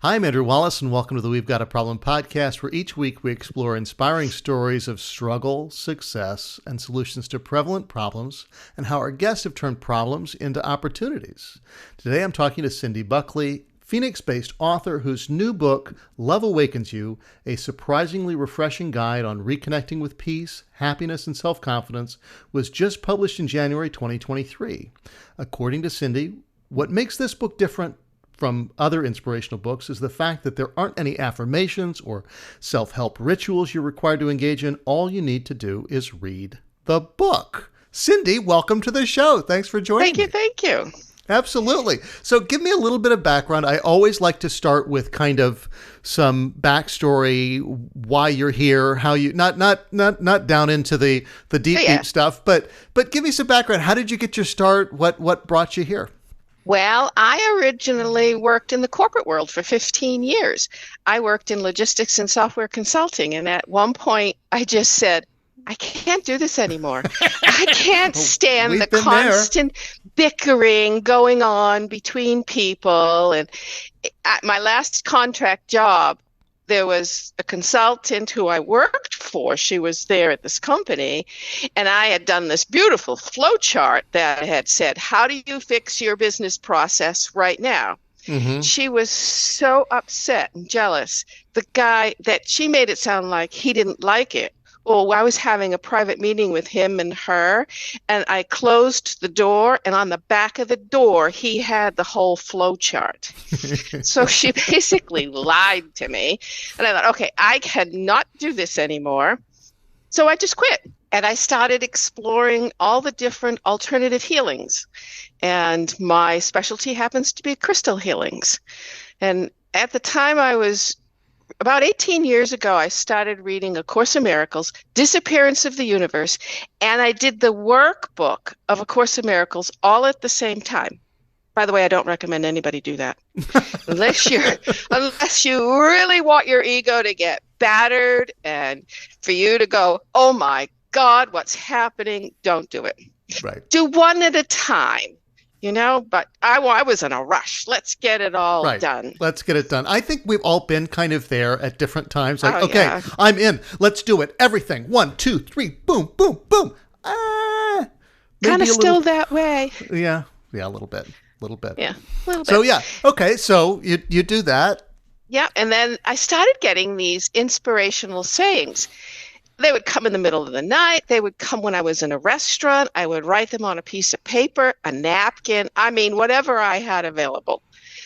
Hi, I'm Andrew Wallace, and welcome to the We've Got a Problem podcast, where each week we explore inspiring stories of struggle, success, and solutions to prevalent problems, and how our guests have turned problems into opportunities. Today I'm talking to Cindi Buckley, Phoenix-based author whose new book, Love Awakens You, a surprisingly refreshing guide on reconnecting with peace, happiness, and self-confidence, was just published in January 2023. According to Cindi, what makes this book different from other inspirational books is the fact that there aren't any affirmations or self-help rituals you're required to engage in. All you need to do is read the book. Cindi, welcome to the show. Thanks for joining me. Thank you. Absolutely. So give me a little bit of background. I always like to start with kind of some backstory, why you're here, how you not down into the deep stuff, but give me some background. How did you get your start? What brought you here? Well, I originally worked in the corporate world for 15 years. I worked in logistics and software consulting. And at one point, I just said, I can't do this anymore. I can't stand the constant bickering going on between people. And at my last contract job, there was a consultant who I worked for. She was there at this company, and I had done this beautiful flow chart that had said, how do you fix your business process right now? Mm-hmm. She was so upset and jealous. The guy that she made it sound like he didn't like it. Well, I was having a private meeting with him and her, and I closed the door, and on the back of the door, he had the whole flow chart. So she basically lied to me, and I thought, okay, I cannot do this anymore. So I just quit, and I started exploring all the different alternative healings, and my specialty happens to be crystal healings. And at the time about 18 years ago, I started reading A Course in Miracles, Disappearance of the Universe, and I did the workbook of A Course in Miracles all at the same time. By the way, I don't recommend anybody do that. unless you really want your ego to get battered and for you to go, oh my God, what's happening? Don't do it. Right. Do one at a time. But I was in a rush. Let's get it all done. Let's get it done. I think we've all been kind of there at different times. Like, I'm in. Let's do it. Everything. 1, 2, 3. Boom, boom, boom. Kind of still that way. Yeah, a little bit. Yeah, a little bit. So, okay. So you do that. Yeah, and then I started getting these inspirational sayings. They would come in the middle of the night. They would come when I was in a restaurant. I would write them on a piece of paper, a napkin. Whatever I had available.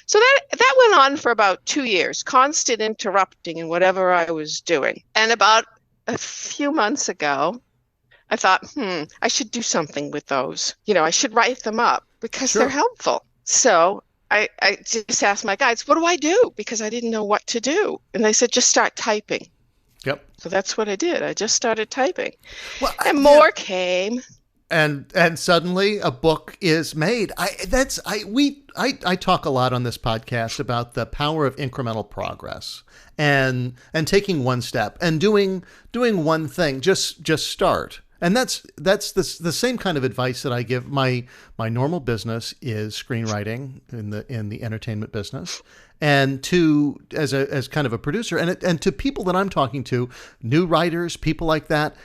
So that went on for about 2 years, constant interrupting in whatever I was doing. And about a few months ago, I thought, I should do something with those. I should write them up because they're helpful. So I just asked my guides, what do I do? Because I didn't know what to do. And they said, just start typing. Yep. So that's what I did. I just started typing. Well, and more came. And suddenly a book is made. I talk a lot on this podcast about the power of incremental progress and taking one step and doing one thing. Just start. And that's the same kind of advice that I give. My normal business is screenwriting in the entertainment business, and as kind of a producer, and to people that I'm talking to, new writers, people like that,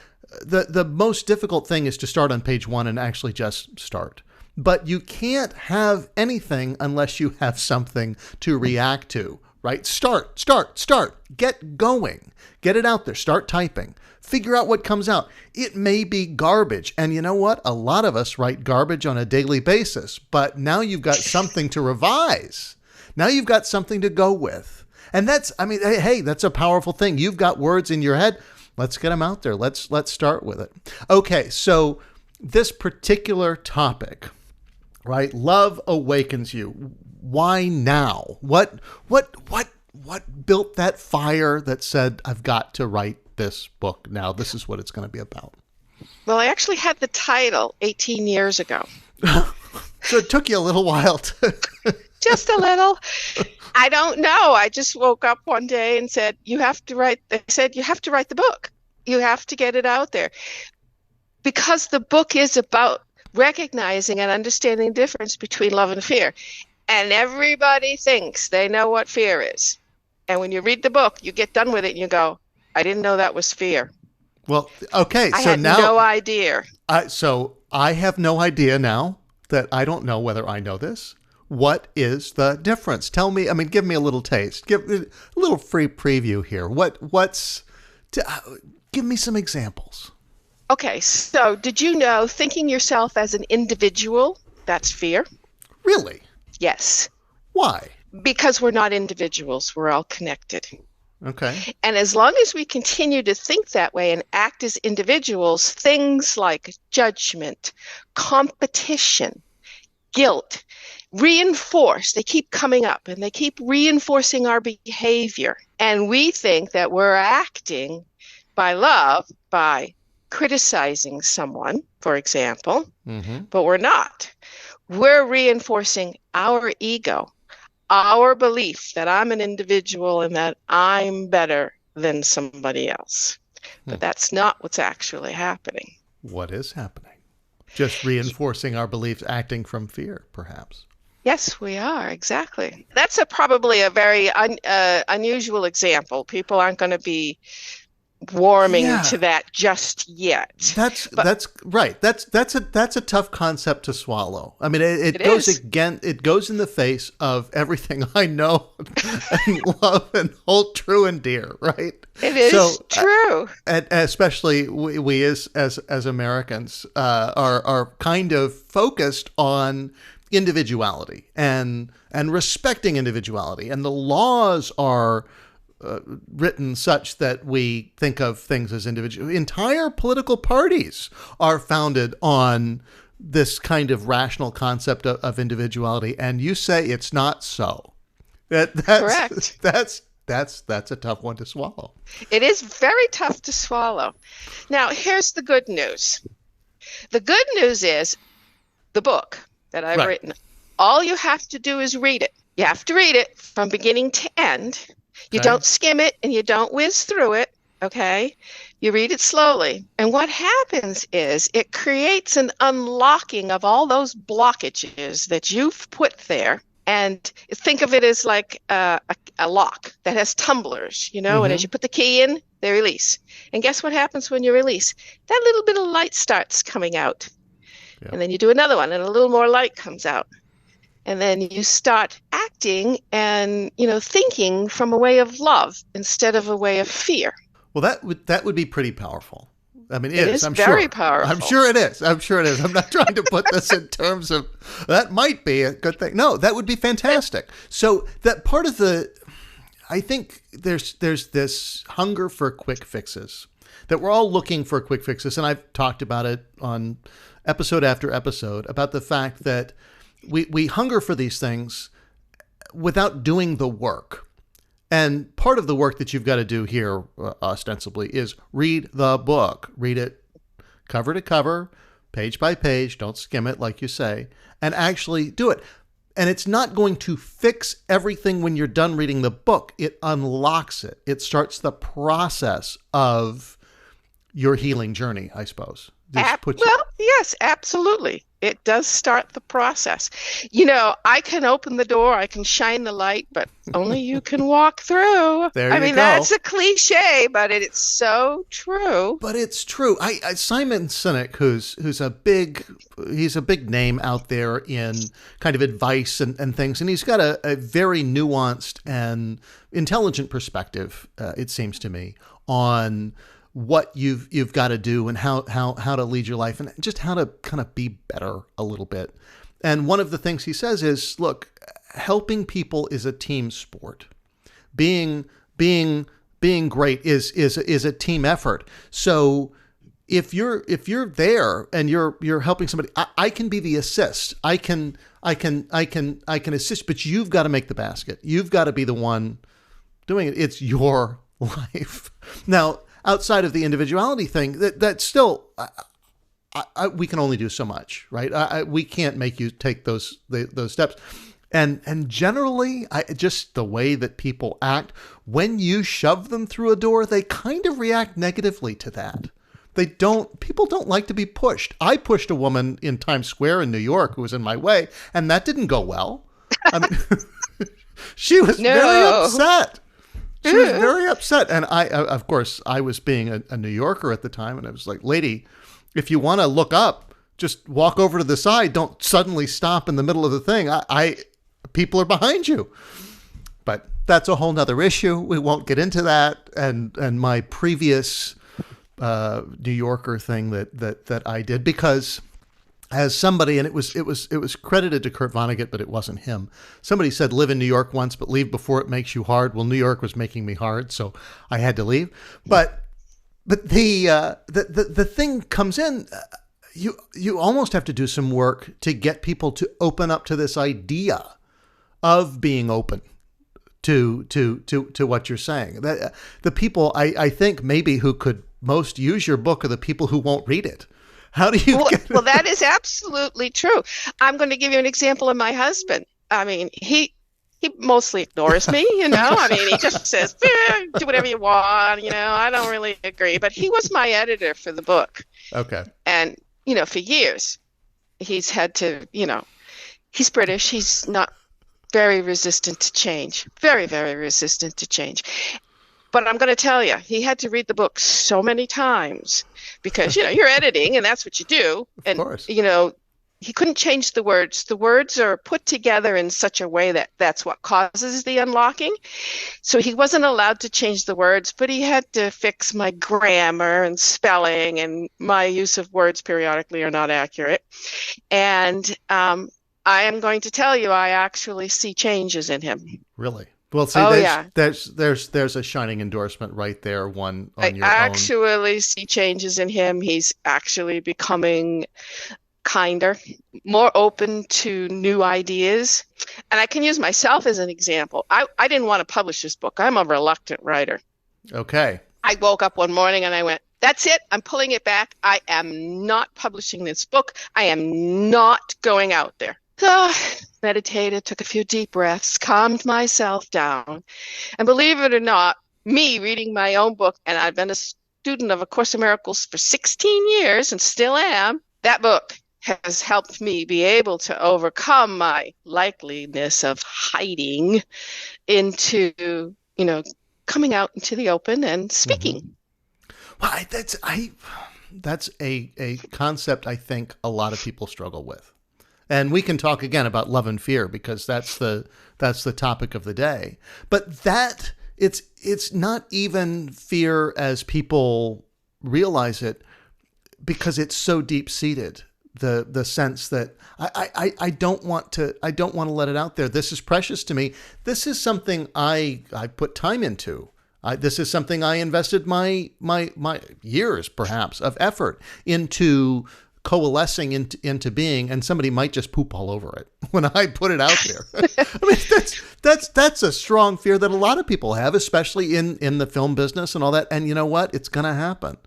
the most difficult thing is to start on page 1 and actually just start. But you can't have anything unless you have something to react to. Right? Start. Get going. Get it out there. Start typing. Figure out what comes out. It may be garbage. And you know what? A lot of us write garbage on a daily basis. But now you've got something to revise. Now you've got something to go with. And that's a powerful thing. You've got words in your head. Let's get them out there. Let's start with it. Okay, so this particular topic, right? Love Awakens You. Why now? What built that fire that said, I've got to write this book now? This is what it's going to be about. Well, I actually had the title 18 years ago. So it took you a little while to... Just a little. I don't know. I just woke up one day and said, you have to write the book. You have to get it out there. Because the book is about recognizing and understanding the difference between love and fear. And everybody thinks they know what fear is. And when you read the book, you get done with it and you go, I didn't know that was fear. Well, okay. I So had now, no idea. so I have no idea now that I don't know whether I know this. What is the difference? Tell me. I mean, give me a little taste. Give me a little free preview here. Give me some examples. Okay, so did you know thinking yourself as an individual, that's fear? Really? Yes. Why? Because we're not individuals, we're all connected. Okay. And as long as we continue to think that way and act as individuals, things like judgment, competition, guilt, they keep coming up and they keep reinforcing our behavior. And we think that we're acting by love, by criticizing someone, for example, but we're not. We're reinforcing our ego, our belief that I'm an individual and that I'm better than somebody else. But that's not what's actually happening. What is happening? Just reinforcing our beliefs, acting from fear, perhaps. Yes, we are. Exactly. That's probably a very unusual example. People aren't going to be warming to that just yet. That's right. That's a tough concept to swallow. I mean, it goes again. It goes in the face of everything I know and love and hold true and dear. Right. It is true. And especially we as Americans are kind of focused on individuality and respecting individuality, and the laws are written such that we think of things as individual. Entire political parties are founded on this kind of rational concept of individuality, and you say it's not so. That's correct. That's a tough one to swallow. It is very tough to swallow. Now, here's the good news. The good news is the book that I've written. All you have to do is read it. You have to read it from beginning to end. You don't skim it and you don't whiz through it, okay? You read it slowly. And what happens is it creates an unlocking of all those blockages that you've put there. And think of it as like a lock that has tumblers, and as you put the key in, they release. And guess what happens when you release? That little bit of light starts coming out. Yeah. And then you do another one and a little more light comes out. And then you start acting and, thinking from a way of love instead of a way of fear. Well, that would be pretty powerful. I mean, it is very powerful. I'm sure it is. I'm not trying to put this in terms of that might be a good thing. No, that would be fantastic. So that part of I think there's this hunger for quick fixes, that we're all looking for quick fixes. And I've talked about it on episode after episode about the fact that we hunger for these things without doing the work. And part of the work that you've got to do here, ostensibly, is read the book. Read it cover to cover, page by page. Don't skim it, like you say, and actually do it. And it's not going to fix everything when you're done reading the book. It unlocks it. It starts the process of your healing journey, I suppose. Yes, absolutely. It does start the process. I can open the door, I can shine the light, but only you can walk through. There you go. That's a cliche, but it's so true. But it's true. Simon Sinek, who's a big name out there in kind of advice and things, and he's got a very nuanced and intelligent perspective, it seems to me, on what you've got to do and how to lead your life and just how to kind of be better a little bit. And one of the things he says is, look, helping people is a team sport. Being great is a team effort. So if you're there and you're helping somebody, I can be the assist. I can assist, but you've got to make the basket. You've got to be the one doing it. It's your life. Now, outside of the individuality thing, that still, we can only do so much, right? We can't make you take those steps. And generally, just the way that people act, when you shove them through a door, they kind of react negatively to that. People don't like to be pushed. I pushed a woman in Times Square in New York who was in my way, and that didn't go well. I mean, she was very upset. She was very upset. And of course, I was being a New Yorker at the time. And I was like, lady, if you want to look up, just walk over to the side. Don't suddenly stop in the middle of the thing. People are behind you. But that's a whole nother issue. We won't get into that. And my previous New Yorker thing that I did, because as somebody, and it was credited to Kurt Vonnegut, but it wasn't him. Somebody said, live in New York once, but leave before it makes you hard. Well, New York was making me hard, so I had to leave. But the thing comes in, you almost have to do some work to get people to open up to this idea of being open to what you're saying. The people I think maybe who could most use your book are the people who won't read it. How do you well, that is absolutely true. I'm going to give you an example of my husband. I mean, he mostly ignores me, I mean, he just says, do whatever you want, I don't really agree. But he was my editor for the book. Okay. And, for years, he's had to, he's British. He's not very resistant to change. Very, very resistant to change. But I'm going to tell you, he had to read the book so many times because, you're editing and that's what you do. And, of course. He couldn't change the words. The words are put together in such a way that that's what causes the unlocking. So he wasn't allowed to change the words, but he had to fix my grammar and spelling, and my use of words periodically are not accurate. And I am going to tell you, I actually see changes in him. Really? Well, see, there's a shining endorsement right there. One on your own. I actually see changes in him. He's actually becoming kinder, more open to new ideas. And I can use myself as an example. I didn't want to publish this book. I'm a reluctant writer. Okay. I woke up one morning and I went, that's it. I'm pulling it back. I am not publishing this book. I am not going out there. So meditated, took a few deep breaths, calmed myself down. And believe it or not, me reading my own book, and I've been a student of A Course in Miracles for 16 years and still am, that book has helped me be able to overcome my likeliness of hiding into, coming out into the open and speaking. Mm-hmm. Well, that's a concept I think a lot of people struggle with. And we can talk again about love and fear because that's the topic of the day. But it's not even fear as people realize it, because it's so deep seated. The sense that I don't want to let it out there. This is precious to me. This is something I put time into. This is something I invested my years perhaps of effort into coalescing into being, and somebody might just poop all over it when I put it out there. I mean, that's a strong fear that a lot of people have, especially in the film business and all that. And you know what? It's going to happen.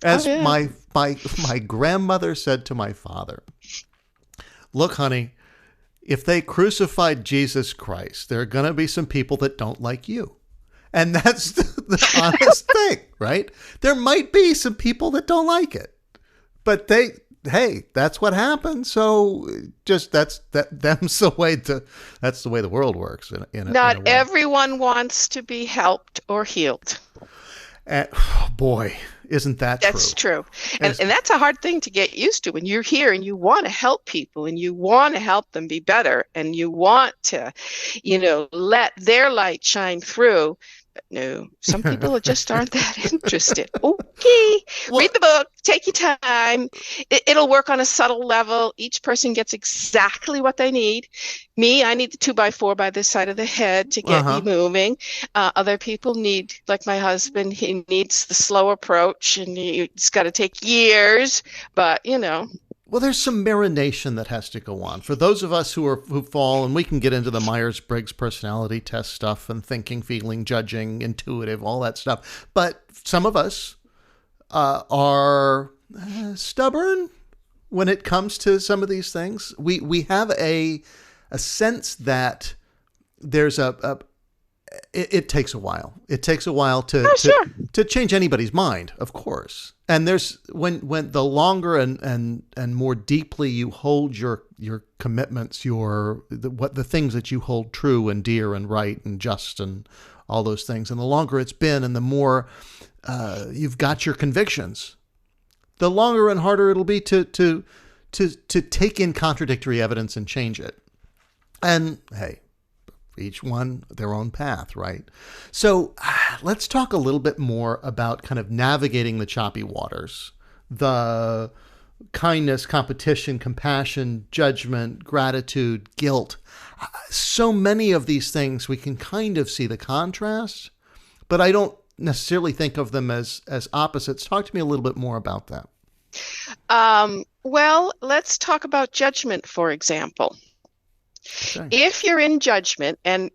As my grandmother said to my father, look, honey, if they crucified Jesus Christ, there are going to be some people that don't like you. And that's the honest thing, right? There might be some people that don't like it, but hey, that's what happens. So just that's the way the world works. Not everyone wants to be helped or healed. And, oh boy, isn't that true? That's true. And that's a hard thing to get used to when you're here and you want to help people and you want to help them be better and you want to, let their light shine through. But no, some people just aren't that interested. Okay, read the book, take your time. It'll work on a subtle level. Each person gets exactly what they need. Me, I need the 2x4 by this side of the head to get me moving. Other people need, like my husband, he needs the slow approach, and it's got to take years. But Well, there's some marination that has to go on for those of us who fall, and we can get into the Myers-Briggs personality test stuff and thinking, feeling, judging, intuitive, all that stuff. But some of us are stubborn when it comes to some of these things. We have a sense that there's a it takes a while. It takes a while Oh, sure. to change anybody's mind, of course. And there's when the longer and more deeply you hold your commitments, the things that you hold true and dear and right and just and all those things, and the longer it's been, and the more you've got your convictions, the longer and harder it'll be to take in contradictory evidence and change it. And hey, each one their own path, right? So let's talk a little bit more about kind of navigating the choppy waters, the kindness, competition, compassion, judgment, gratitude, guilt. So many of these things we can kind of see the contrast, but I don't necessarily think of them as opposites. Talk to me a little bit more about that. Well, let's talk about judgment, for example. Okay. If you're in judgment, and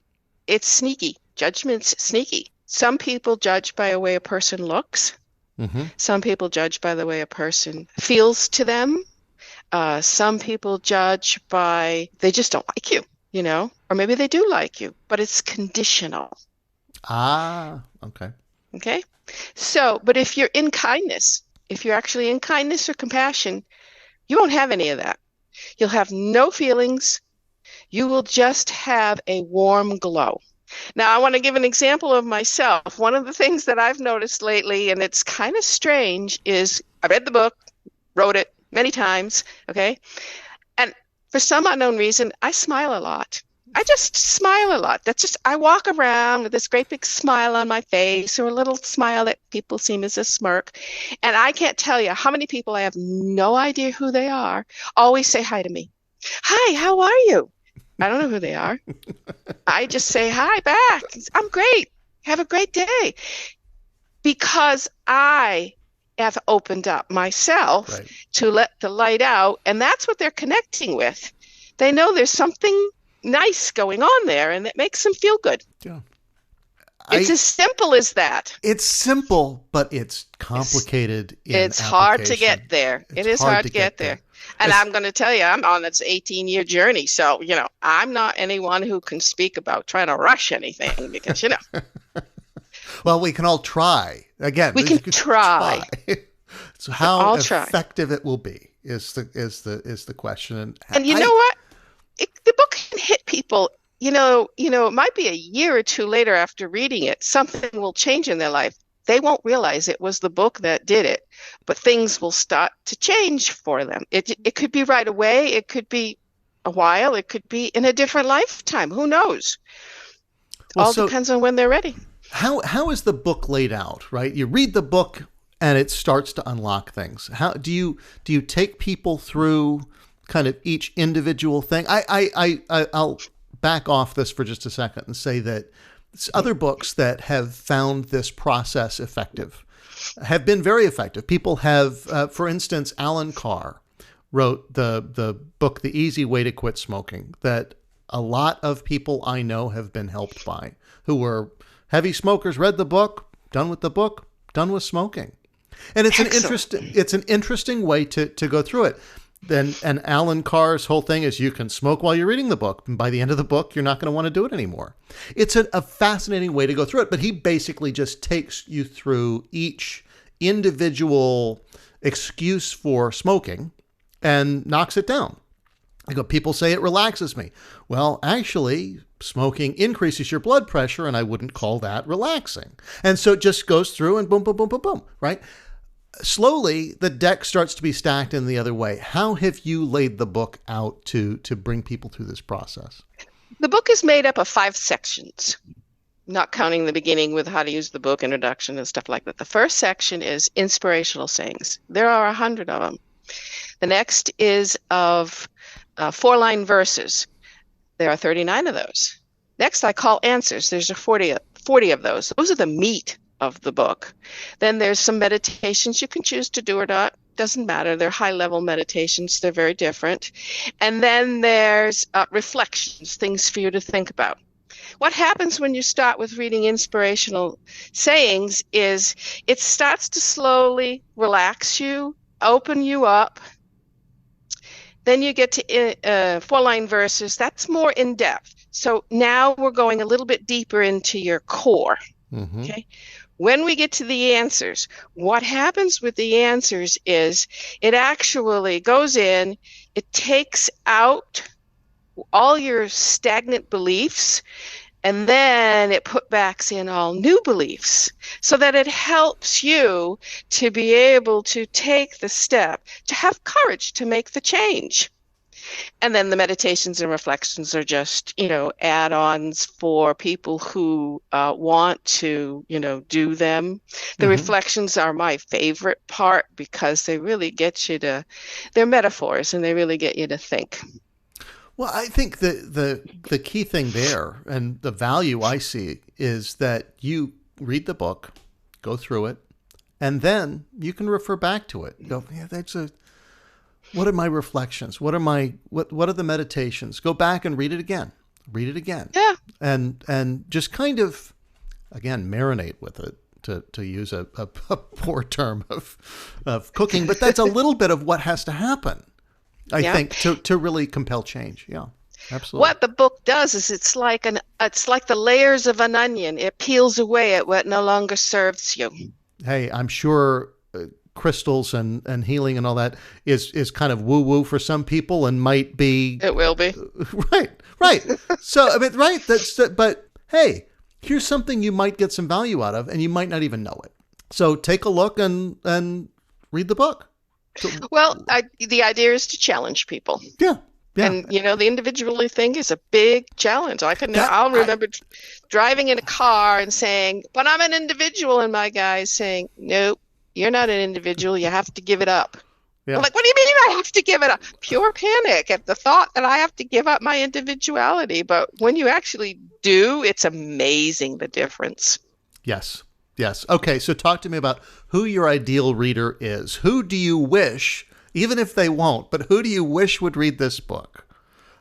it's sneaky, judgment's sneaky. Some people judge by the way a person looks. Mm-hmm. Some people judge by the way a person feels to them. Some people judge by they just don't like you, or maybe they do like you, but it's conditional. Okay. Okay. So, but if you're in kindness, if you're actually in kindness or compassion, you won't have any of that. You'll have no feelings. You will just have a warm glow. Now, I want to give an example of myself. One of the things that I've noticed lately, and it's kind of strange, is I read the book, wrote it many times, okay? And for some unknown reason, I smile a lot. I just smile a lot. I walk around with this great big smile on my face, or a little smile that people see as a smirk. And I can't tell you how many people, I have no idea who they are, always say hi to me. Hi, how are you? I don't know who they are. I just say hi back. I'm great. Have a great day. Because I have opened up myself to let the light out, and that's what they're connecting with. They know there's something nice going on there, and it makes them feel good. Yeah. It's as simple as that. It's simple, but it's complicated. It's hard to get there. It is hard to get there. And I'm going to tell you, I'm on this 18-year journey. So, I'm not anyone who can speak about trying to rush anything because, Well, we can all try. Again, we can try. So how effective it will be is the question. And you know what? The book can hit people. It might be a year or two later after reading it, something will change in their life. They won't realize it was the book that did it, but things will start to change for them. It could be right away. It could be a while. It could be in a different lifetime. Who knows? All depends on when they're ready. How is the book laid out, right? You read the book and it starts to unlock things. How do you take people through kind of each individual thing? I'll back off this for just a second and say that other books that have found this process effective have been very effective. People have, for instance, Alan Carr wrote the book, The Easy Way to Quit Smoking, that a lot of people I know have been helped by, who were heavy smokers, read the book, done with the book, done with smoking. And it's an interesting way to go through it. And Alan Carr's whole thing is you can smoke while you're reading the book. And by the end of the book, you're not going to want to do it anymore. It's a fascinating way to go through it. But he basically just takes you through each individual excuse for smoking and knocks it down. People say it relaxes me. Well, actually, smoking increases your blood pressure, and I wouldn't call that relaxing. And so it just goes through and boom, boom, boom, boom, boom, right? Slowly, the deck starts to be stacked in the other way. How have you laid the book out to bring people through this process? The book is made up of 5 sections, not counting the beginning with how to use the book, introduction, and stuff like that. The first section is inspirational sayings. There are 100 of them. The next is of 4-line verses. There are 39 of those. Next, I call answers. There's 40 of those. Those are the meat of the book. Then there's some meditations you can choose to do or not. Doesn't matter. They're high-level meditations. They're very different. And then there's reflections, things for you to think about. What happens when you start with reading inspirational sayings is it starts to slowly relax you, open you up. Then you get to 4-line verses. That's more in depth. So now we're going a little bit deeper into your core. Mm-hmm. Okay. When we get to the answers, what happens with the answers is it actually goes in, it takes out all your stagnant beliefs, and then it put backs in all new beliefs so that it helps you to be able to take the step, to have courage to make the change. And then the meditations and reflections are just, add-ons for people who want to, do them. The reflections are my favorite part because they really get you they're metaphors and they really get you to think. Well, I think the key thing there and the value I see is that you read the book, go through it, and then you can refer back to it. Go, yeah, what are my reflections? What are the meditations? Go back and read it again. Read it again. Yeah. And just kind of, again, marinate with it, to use a poor term of cooking, but that's a little bit of what has to happen. I think to really compel change. Yeah, absolutely. What the book does is it's like the layers of an onion. It peels away at what no longer serves you. Hey, I'm sure crystals and healing and all that is kind of woo woo for some people and might be. It will be. Right. So I mean, right. But hey, here's something you might get some value out of, and you might not even know it. So take a look and read the book. Well, the idea is to challenge people. Yeah. And, the individual thing is a big challenge. I'll remember driving in a car and saying, but I'm an individual. And my guy's saying, nope, you're not an individual. You have to give it up. Yeah. I'm like, what do you mean I have to give it up? Pure panic at the thought that I have to give up my individuality. But when you actually do, it's amazing the difference. Yes. Okay, so talk to me about who your ideal reader is. Who do you wish, even if they won't, but who do you wish would read this book?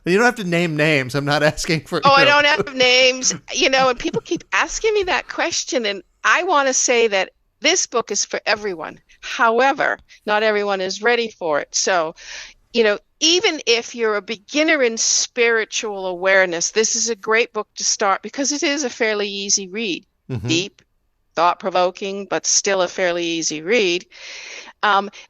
And you don't have to name names. I'm not asking for... I don't have names. And people keep asking me that question, and I want to say that this book is for everyone. However, not everyone is ready for it. So, even if you're a beginner in spiritual awareness, this is a great book to start because it is a fairly easy read. Mm-hmm. Deep, thought-provoking, but still a fairly easy read.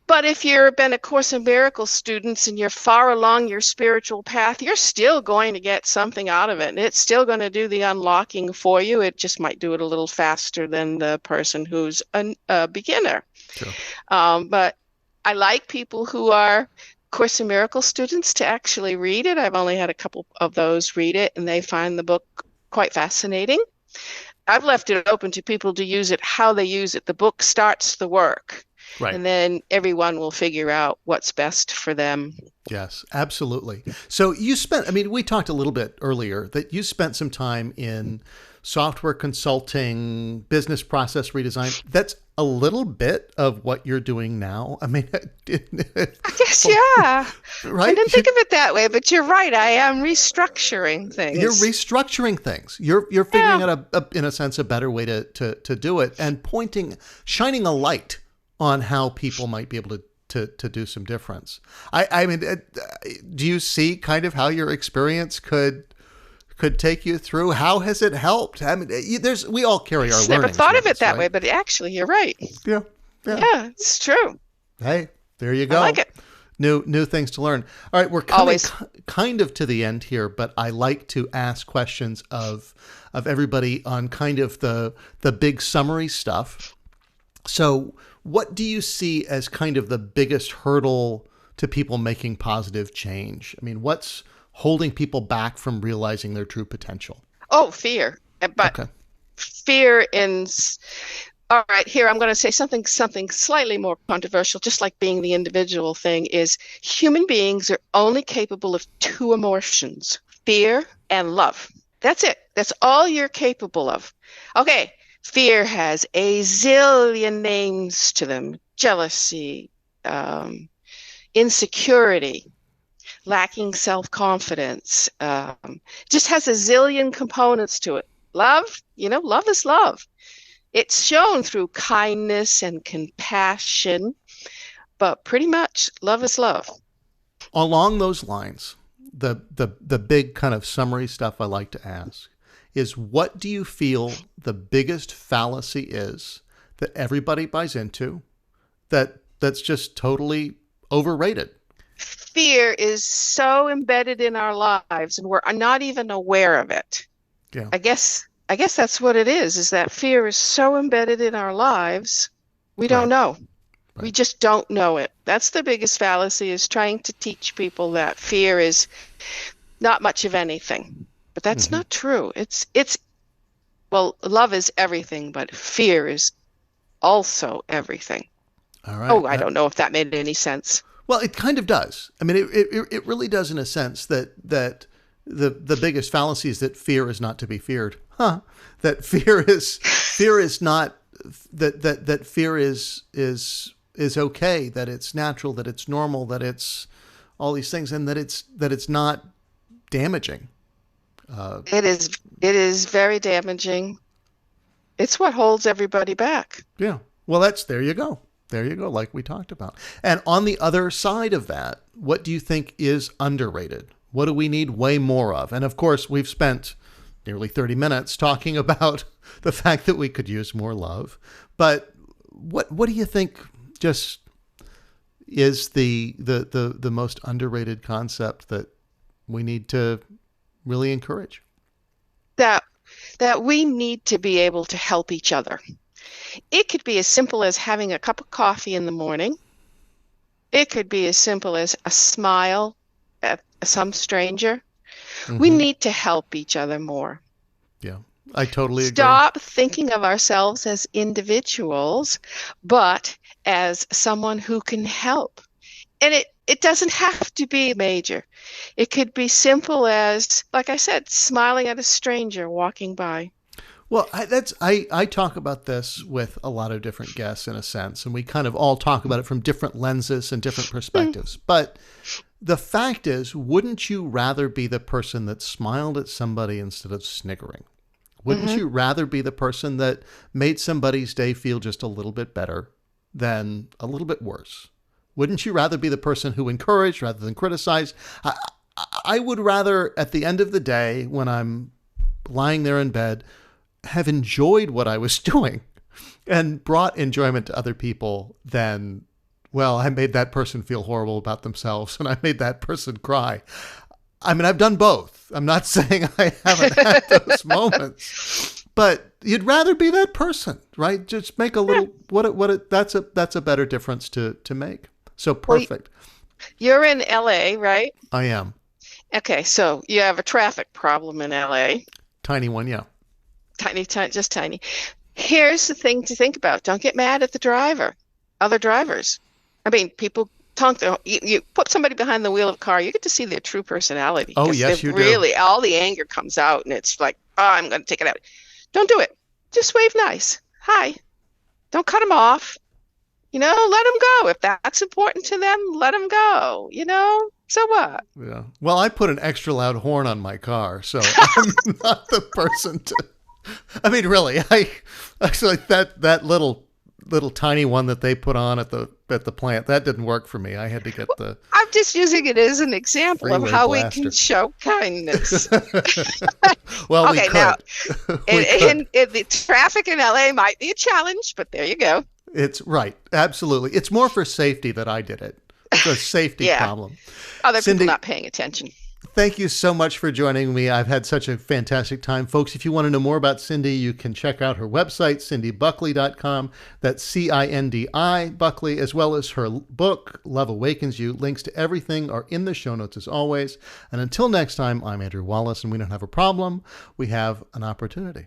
But if you've been a Course in Miracles student and you're far along your spiritual path, you're still going to get something out of it. And it's still going to do the unlocking for you. It just might do it a little faster than the person who's a beginner. Sure. But I like people who are Course in Miracles students to actually read it. I've only had a couple of those read it, and they find the book quite fascinating. I've left it open to people to use it how they use it. The book starts the work. Right. And then everyone will figure out what's best for them. Yes, absolutely. So we talked a little bit earlier that you spent some time in software consulting, business process redesign. That's a little bit of what you're doing now. I mean, I guess, yeah. Right? I didn't think of it that way, but you're right. I am restructuring things. You're restructuring things. You're figuring out, in a sense, a better way to do it and shining a light on how people might be able to do some difference. I mean, do you see kind of how your experience could take you through? How has it helped? I mean, we all carry our learnings. Never thought of it that way, but actually, you're right. Yeah, it's true. Hey, there you go. I like it. New things to learn. All right, we're coming kind of to the end here, but I like to ask questions of everybody on kind of the big summary stuff. So, what do you see as kind of the biggest hurdle to people making positive change? I mean, what's holding people back from realizing their true potential? Oh, fear. But fear in... All right, here I'm going to say something slightly more controversial, just like being the individual thing, is human beings are only capable of two emotions, fear and love. That's it. That's all you're capable of. Okay, fear has a zillion names to them. Jealousy, insecurity, lacking self-confidence. Just has a zillion components to it. Love, love is love. It's shown through kindness and compassion, but pretty much love is love. Along those lines, the big kind of summary stuff I like to ask is, what do you feel the biggest fallacy is that everybody buys into, that's just totally overrated? Fear is so embedded in our lives and we're not even aware of it. Yeah. I guess that's what it is that fear is so embedded in our lives, we don't know. Right. We just don't know it. That's the biggest fallacy, is trying to teach people that fear is not much of anything. But that's not true. Well, love is everything, but fear is also everything. All right. Oh, I don't know if that made any sense. Well, it kind of does. I mean, it really does, in a sense, that the biggest fallacy is that fear is not to be feared. That fear is not, that fear is okay, that it's natural, that it's normal, that it's all these things, and that it's not damaging. It is very damaging. It's what holds everybody back. Yeah. Well, there you go. There you go, like we talked about. And on the other side of that, what do you think is underrated? What do we need way more of? And of course, we've spent nearly 30 minutes talking about the fact that we could use more love. But what do you think just is the most underrated concept that we need to really encourage? That we need to be able to help each other. It could be as simple as having a cup of coffee in the morning. It could be as simple as a smile at some stranger. Mm-hmm. We need to help each other more. Yeah, I totally agree. Stop thinking of ourselves as individuals, but as someone who can help. And it doesn't have to be major. It could be simple as, like I said, smiling at a stranger walking by. Well, I talk about this with a lot of different guests, in a sense, and we kind of all talk about it from different lenses and different perspectives. But the fact is, wouldn't you rather be the person that smiled at somebody instead of sniggering? Wouldn't you rather be the person that made somebody's day feel just a little bit better than a little bit worse? Wouldn't you rather be the person who encouraged rather than criticized? I would rather, at the end of the day, when I'm lying there in bed, have enjoyed what I was doing and brought enjoyment to other people than, well, I made that person feel horrible about themselves and I made that person cry. I mean, I've done both. I'm not saying I haven't had those moments, but you'd rather be that person, right? Just make a little, that's a better difference to make. So perfect. Well, you're in LA, right? I am. Okay. So you have a traffic problem in LA. Tiny one. Yeah. Tiny, just tiny. Here's the thing to think about. Don't get mad at other drivers. I mean, people talk. You put somebody behind the wheel of a car, you get to see their true personality. Oh, yes, you do. Really, all the anger comes out, and it's like, oh, I'm going to take it out. Don't do it. Just wave nice. Hi. Don't cut them off. Let them go. If that's important to them, let them go. So what? Yeah. Well, I put an extra loud horn on my car, so I'm not the person to. I mean, really, I actually that little tiny one that they put on at the plant, that didn't work for me. I had to get the. I'm just using it as an example of how blaster. We can show kindness. Well, okay, now in the traffic in LA might be a challenge, but there you go. It's right, absolutely. It's more for safety that I did it. It's a safety problem. Other people not paying attention. Thank you so much for joining me. I've had such a fantastic time. Folks, if you want to know more about Cindi, you can check out her website, cindibuckley.com. That's C-I-N-D-I, Buckley, as well as her book, Love Awakens You. Links to everything are in the show notes as always. And until next time, I'm Andrew Wallace, and we don't have a problem. We have an opportunity.